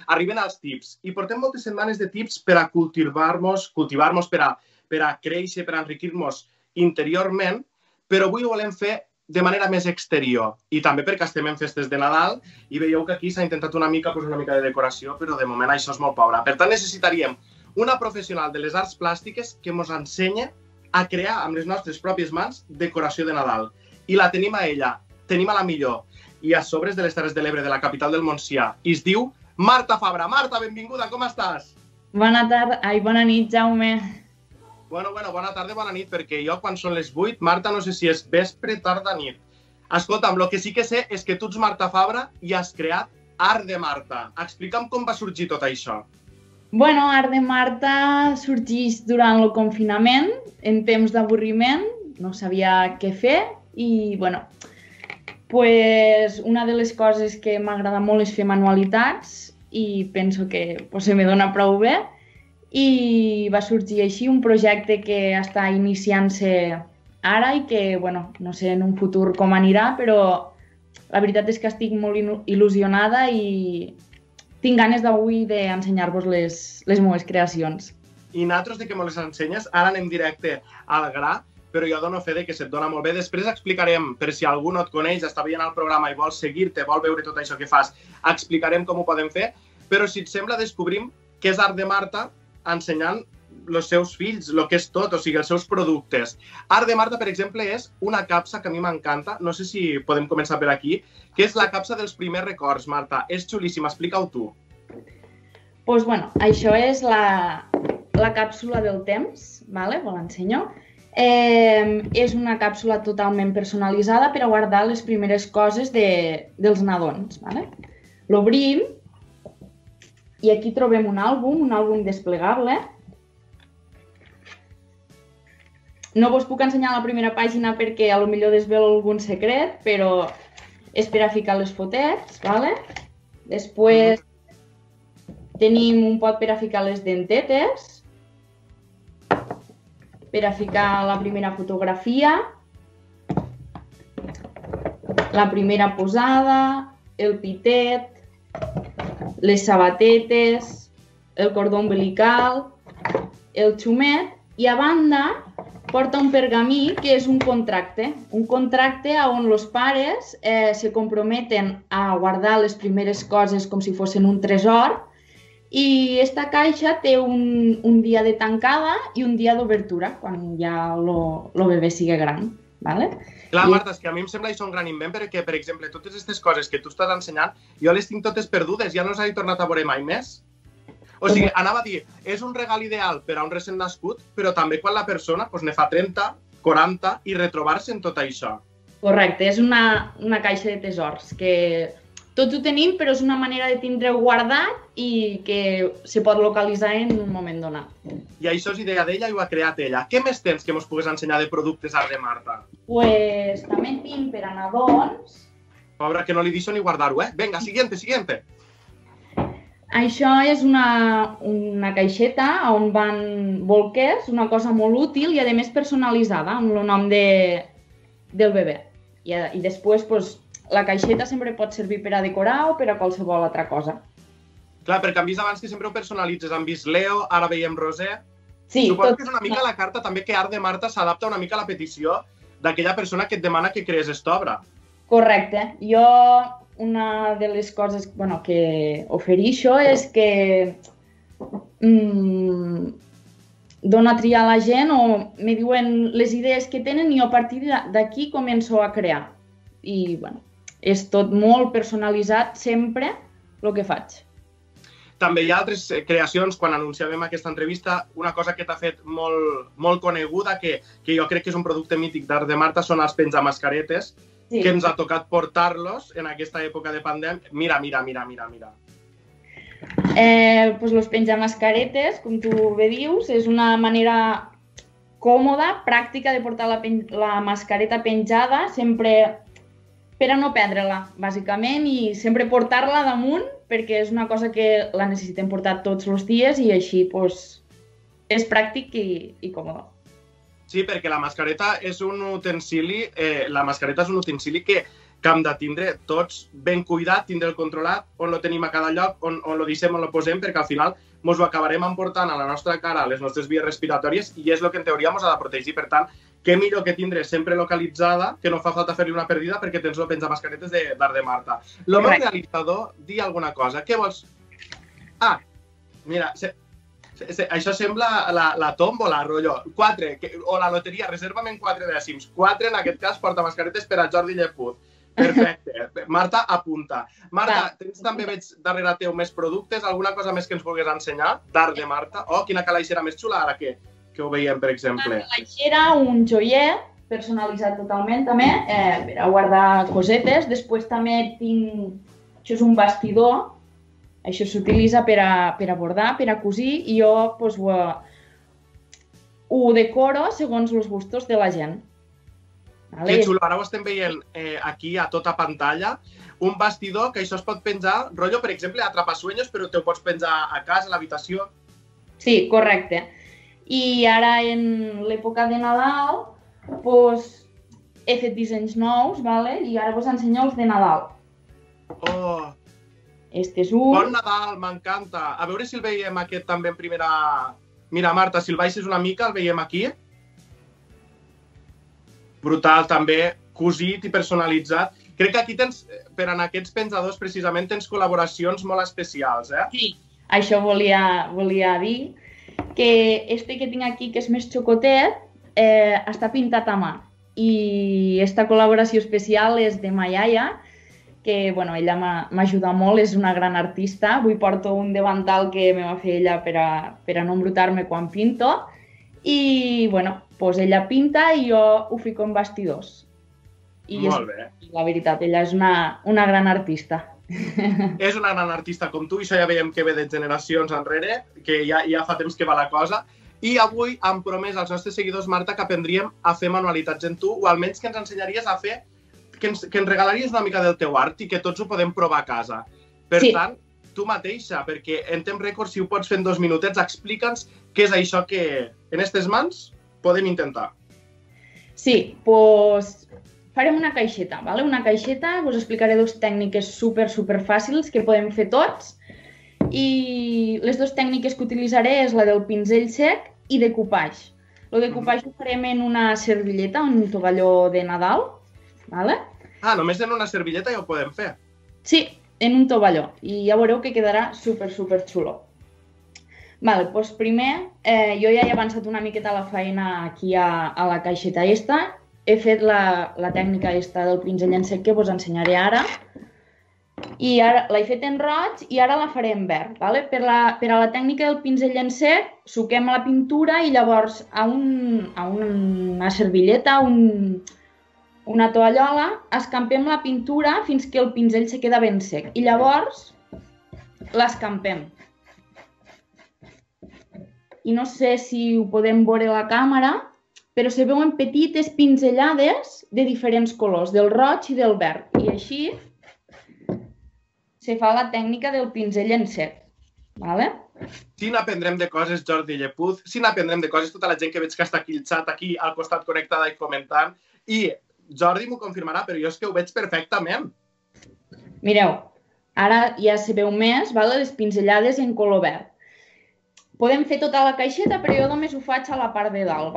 arriben els tips. I portem moltes setmanes de tips per a cultivar-nos, per a créixer, per a enriquir-nos interiorment, però avui ho volem fer de manera més exterior. I també perquè estem en festes de Nadal i veieu que aquí s'ha intentat una mica de decoració, però de moment això és molt pobre. Per tant, necessitaríem una professional de les arts plàstiques que ens ensenya a crear amb les nostres pròpies mans decoració de Nadal. I la tenim a ella, tenim a la millor, i a sobres de les Terres de l'Ebre, de la capital del Montsià. I es diu Marta Fabra. Marta, benvinguda, com estàs? Bona nit, Jaume. Bona tarda, bona nit, perquè jo quan són les 8, Marta, no sé si és vespre, tarda, nit. Escolta'm, el que sí que sé és que tu ets Marta Fabra i has creat Art de Marta. Explica'm com va sorgir tot això. Bueno, Art de Marta sorgeix durant el confinament, en temps d'avorriment, no sabia què fer i, bueno, pues una de les coses que m'agrada molt és fer manualitats i penso que se me dona prou bé i va sorgir així un projecte que està iniciant-se ara i que, bueno, no sé en un futur com anirà, però la veritat és que estic molt il·lusionada i tinc ganes d'avui d'ensenyar-vos les meves creacions. I nosaltres de que me les ensenyes, ara anem directe al gra, però jo dono fe de que se't dona molt bé. Després explicarem, per si algú no et coneix, està veient el programa i vol seguir-te, vol veure tot això que fas, explicarem com ho podem fer, però si et sembla descobrim què és Art de Marta ensenyant els seus fills, el que és tot, o sigui, els seus productes. Art de Marta, per exemple, és una capsa que a mi m'encanta, no sé si podem començar per aquí, que és la capsa dels primers records, Marta. És xulíssima, explica-ho tu. Doncs, bueno, això és la càpsula del temps, vale? Vos l'ensenyo. És una càpsula totalment personalitzada per a guardar les primeres coses dels nadons. Vale? L'obrim i aquí trobem un àlbum desplegable. No vos puc ensenyar la primera pàgina perquè potser desvelo algun secret, però és per a ficar les fotets. Vale? Després tenim un pot per a ficar les dentetes, per a ficar la primera fotografia, la primera posada, el pitet, les sabatetes, el cordó umbilical, el xumet i a banda porta un pergamí que és un contracte on els pares se comprometen a guardar les primeres coses com si fossin un tresor. I aquesta caixa té un dia de tancada i un dia d'obertura, quan ja el bebè sigui gran. Vale? Clar, Marta, és que a mi em sembla això un gran invent perquè, per exemple, totes aquestes coses que tu estàs ensenyant, jo les tinc totes perdudes, ja no les he tornat a veure mai més. O sigui, anava a dir, és un regal ideal per a un recent nascut, però també quan la persona ne fa 30, 40 i retrobar-se en tot això. Correcte, és una caixa de tesors que tots ho tenim, però és una manera de tindre-ho guardat i que se pot localitzar en un moment donat. I això és idea d'ella i ho ha creat ella. Què més tens que ens pugues ensenyar de productes Art de Marta? Pues també tinc per a nadons. Pobra, que no li deixo ni guardar-ho, eh? Vinga, siguiente. Això és una caixeta on van bolquers, una cosa molt útil i a més personalitzada amb el nom del bebè. I després, pues, la caixeta sempre pot servir per a decorar o per a qualsevol altra cosa. Clar, perquè hem vist abans que sempre ho personalitzes. Hem vist Leo, ara veiem Roser. Sí, suposo que és una mica la carta també que Art de Marta s'adapta una mica a la petició d'aquella persona que et demana que crees esta obra. Correcte. Jo, una de les coses que ofereixo és que dono a triar a la gent o me diuen les idees que tenen i a partir d'aquí començo a crear. I, és tot molt personalitzat sempre el que faig. També hi ha altres creacions, quan anunciàvem aquesta entrevista, una cosa que t'ha fet molt coneguda, que jo crec que és un producte mític d'Art de Marta, són els penjamascaretes, que ens ha tocat portar-los en aquesta època de pandèmia. Mira. Pues los penjamascaretes, com tu bé dius, és una manera còmoda, pràctica de portar la mascareta penjada, sempre per a no perdre-la, bàsicament, i sempre portar-la damunt, perquè és una cosa que la necessitem portar tots els dies i així és pràctic i còmode. Sí, perquè la mascareta és un utensili que que hem de tindre tots ben cuidat, tindre-el controlat, on lo tenim a cada lloc, on lo deixem, on lo posem, perquè al final ens ho acabarem emportant a la nostra cara, a les nostres vies respiratòries, i és el que en teoria ens ha de protegir. Per tant, què millor que tindre sempre localitzada, que no fa falta fer-li una perdida perquè tens el penjamascaretes d'Art de Marta. El meu realitzador, di alguna cosa. Què vols? Ah, mira, això sembla la tòmbola, rotllo. 4, o la loteria, reserva'm en 4 dècims. 4, en aquest cas, porta mascaretes per a Jordi Llepuz. Perfecte. Marta, apunta. Marta, tens també, veig darrere teu més productes, alguna cosa més que ens vulguis ensenyar d'Art de Marta? Oh, quina calaixera més xula ara que ho veiem, per exemple. Una calaixera, un joiet, personalitzat totalment també, per a guardar cosetes. Després també tinc... Això és un bastidor. Això s'utilitza per a bordar, per a cosir, i jo ho decoro segons els gustos de la gent. Que xulo, ara ho estem veient aquí a tota pantalla. Un bastidor que això es pot penjar, rotllo, per exemple, atrapasueños, però te ho pots penjar a casa, a l'habitació. Sí, correcte. I ara, en l'època de Nadal, he fet dissenys nous, i ara us ensenyo els de Nadal. Oh! Este és un... Bon Nadal, m'encanta. A veure si el veiem aquest també en primera... Mira, Marta, si el baixes una mica, el veiem aquí. Brutal, també, cosit i personalitzat. Crec que aquí tens, per en aquests penjadors, precisament, tens col·laboracions molt especials, eh? Sí, això volia dir, que este que tinc aquí, que és més xocotet, està pintat a mà. I aquesta col·laboració especial és de ma iaia, que ella m'ajuda molt, és una gran artista. Avui porto un davantal que me va fer ella per a no embrutar-me quan pinto. I, ella pinta i jo ho fico en bastidors. Molt bé. La veritat, ella és una gran artista. És una gran artista com tu, i això ja veiem que ve de generacions enrere, que ja fa temps que va la cosa. I avui hem promès als nostres seguidors, Marta, que aprendríem a fer manualitats en tu, o almenys que ens ensenyaries a fer, que ens regalaries una mica del teu art i que tots ho podem provar a casa. Per tant, tu mateixa, perquè en temps rècord, si ho pots fer en 2 minutets, explica'ns què és això que en aquestes mans podem intentar. Sí, farem una caixeta. Una caixeta, us explicaré 2 tècniques super fàcils que podem fer tots. I les 2 tècniques que utilitzaré és la del pinzell sec i decupatge. El decupatge ho farem en una servilleta, un tovalló de Nadal. Ah, només en una servilleta ja ho podem fer? Sí, en un tovalló. I ja veureu que quedarà super xulo. Doncs primer, jo ja he avançat una miqueta la feina aquí a la caixeta aquesta. He fet la tècnica aquesta del pinzell en sec que us ensenyaré ara. I ara l'he fet en roig i ara la faré en verd. Per a la tècnica del pinzell en sec, suquem la pintura i llavors a una servilleta, una tovallola, escampem la pintura fins que el pinzell se queda ben sec. I llavors l'escampem. I no sé si ho podem veure a la càmera, però se veuen petites pinzellades de diferents colors, del roig i del verd. I així se fa la tècnica del pinzell en sec. Si n'aprendrem de coses, Jordi Llepuz, si n'aprendrem de coses, tota la gent que veig que està aquí al xat, aquí al costat connectada i comentant. I Jordi m'ho confirmarà, però jo és que ho veig perfectament. Mireu, ara ja se veu més les pinzellades en color verd. Podem fer tota la caixeta, però jo només ho faig a la part de dalt,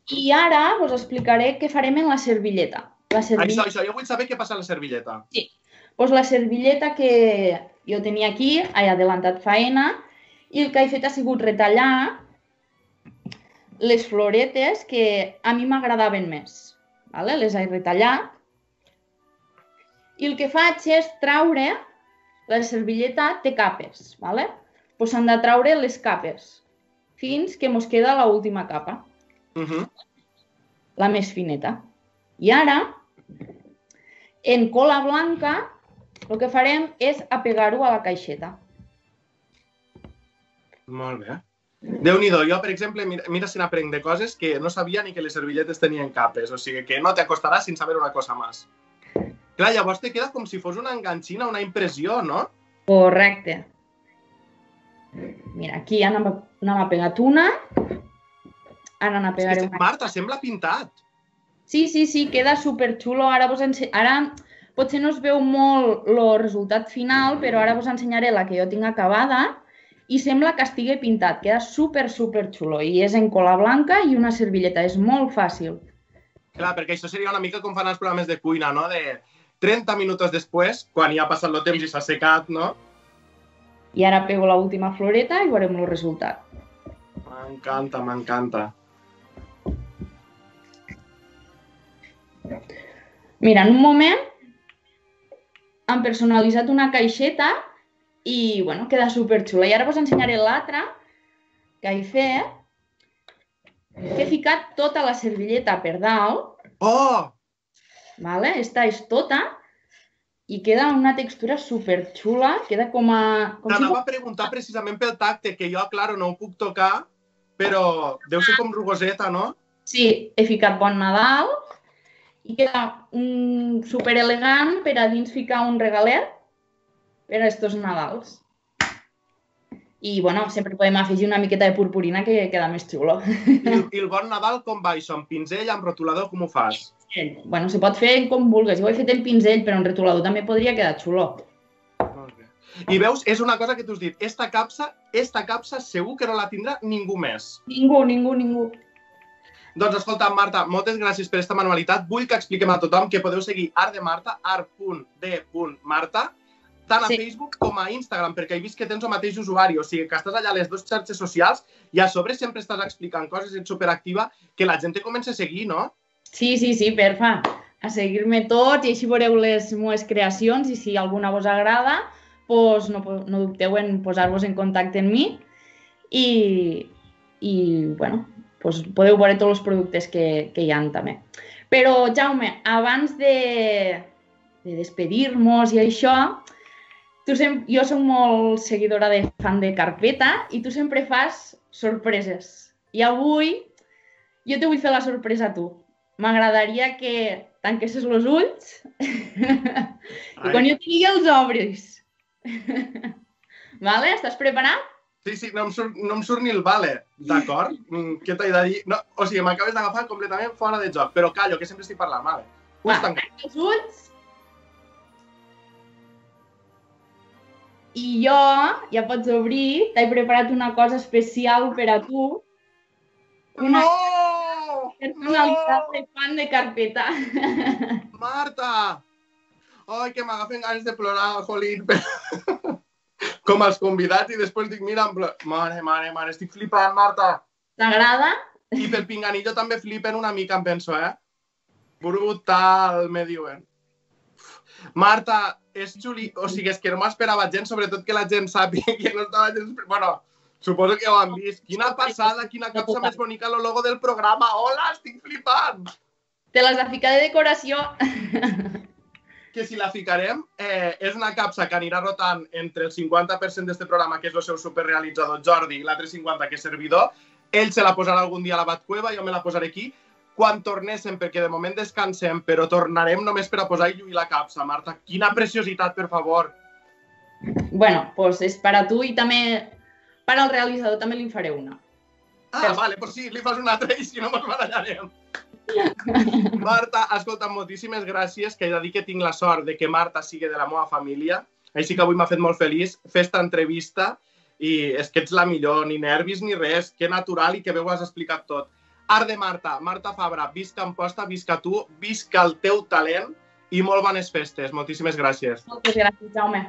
I ara us explicaré què farem en la servilleta. Això, jo vull saber què passa a la servilleta. Sí, la servilleta que jo tenia aquí, he adelantat faena, i el que he fet ha sigut retallar les floretes que a mi m'agradaven més. Les he retallat. I el que faig és traure, la servilleta té capes, s'han de traure les capes fins que ens queda l'última capa, la més fineta. I ara, en cola blanca, el que farem és apegar-ho a la caixeta. Molt bé. Déu-n'hi-do, jo, per exemple, mira si n'aprenc de coses que no sabia ni que les servilletes tenien capes, o sigui que no te acostaràs sin saber una cosa més. Clar, llavors te queda com si fos una enganxina, una impressió, no? Correcte. Mira, aquí ja n'hem apegat una. Ara n'apegaré una. Marta, sembla pintat. Sí, queda superxulo. Ara potser no es veu molt el resultat final, però ara vos ensenyaré la que jo tinc acabada i sembla que estigui pintat. Queda superxulo i és en cola blanca i una servilleta. És molt fàcil. Clar, perquè això seria una mica com fan els programes de cuina, no? De 30 minuts després, quan ja ha passat el temps i s'ha secat, no? I ara pego l'última floreta i veurem el resultat. M'encanta, m'encanta. Mira, en un moment hem personalitzat una caixeta i, bueno, queda superxula. I ara vos ensenyaré l'altra que he fet, que he ficat tota la servilleta per dalt. Oh! Vale? Esta és tota i queda una textura superxula. Queda com a... T'anava a preguntar precisament pel tacte, que jo, claro, no ho puc tocar, però deu ser com rugoseta, no? Sí, he ficat Bon Nadal i queda superelegant per a dins ficar un regalet per a estos Nadals. I, bueno, sempre podem afegir una miqueta de purpurina que queda més xulo. I el Bon Nadal com va això? Amb pinzell, amb rotulador, com ho fas? Bueno, se pot fer com vulguis. Jo ho he fet en pinzell, però en rotulador també podria quedar xulo. Molt bé. I veus, és una cosa que t'has dit, esta capsa segur que no la tindrà ningú més. Ningú. Doncs escolta, Marta, moltes gràcies per aquesta manualitat. Vull que expliquem a tothom que podeu seguir Art de Marta, art.d.marta, tant a Facebook com a Instagram, perquè he vist que tens el mateix usuari, o sigui que estàs allà a les dues xarxes socials i a sobre sempre estàs explicant coses, ets superactiva, que la gent te comença a seguir, no? Sí, perfa. A seguir-me tots i així veureu les meves creacions i si alguna vos agrada, doncs no dubteu en posar-vos en contacte amb mi i bueno, doncs podeu veure tots els productes que hi ha també. Però, Jaume, abans de despedir-nos i això, jo soc molt seguidora de fan de carpeta i tu sempre fas sorpreses. I avui jo te vull fer la sorpresa a tu. M'agradaria que tanquessis els ulls i quan jo te digui els obris. Vale? Estàs preparat? Sí, no em surt ni el vale, d'acord? Què t'he de dir? No, o sigui, m'acabes d'agafar completament fora de joc, però callo, que sempre estic parlant, vale? Tanca els ulls. I jo, ja pots obrir, t'he preparat una cosa especial per a tu. No! Personalitat de fan de carpeta. Marta! Ai, que m'agafen ganes de plorar, jolín. Com els convidats i després dic, mira, mare, estic flipant, Marta. T'agrada? I pel pinganillo també flipen una mica, em penso, Brutal, me diuen. Marta, és xuli... O sigui, és que no m'esperava gens, sobretot que la gent sàpiga que no estava gens... Bueno, suposo que ho han vist. Quina passada, quina capsa més bonica el logo del programa. Hola, estic flipant! Te les de ficar de decoració. Que si la ficarem, és una capsa que anirà rotant entre el 50% d'este programa, que és el seu superrealitzador Jordi, i l'altre 50% que és servidor. Ell se la posarà algun dia a la Batcueva, jo me la posaré aquí. Quan tornéssim, perquè de moment descansem, però tornarem només per a posar i lluir la capsa, Marta. Quina preciositat, per favor. Bueno, doncs és per a tu i també per al realitzador també li faré una. Ah, vale, doncs sí, li fas una altra i si no mos barallarem. Marta, escolta, moltíssimes gràcies, que he de dir que tinc la sort de que Marta sigui de la meva família, així que avui m'ha fet molt feliç fer esta entrevista i és que ets la millor, ni nervis ni res, que natural i que bé ho has explicat tot. Art de Marta, Marta Fabra, visca Amposta, visca tu, visca el teu talent i molt bones festes. Moltíssimes gràcies. Moltes gràcies, Jaume.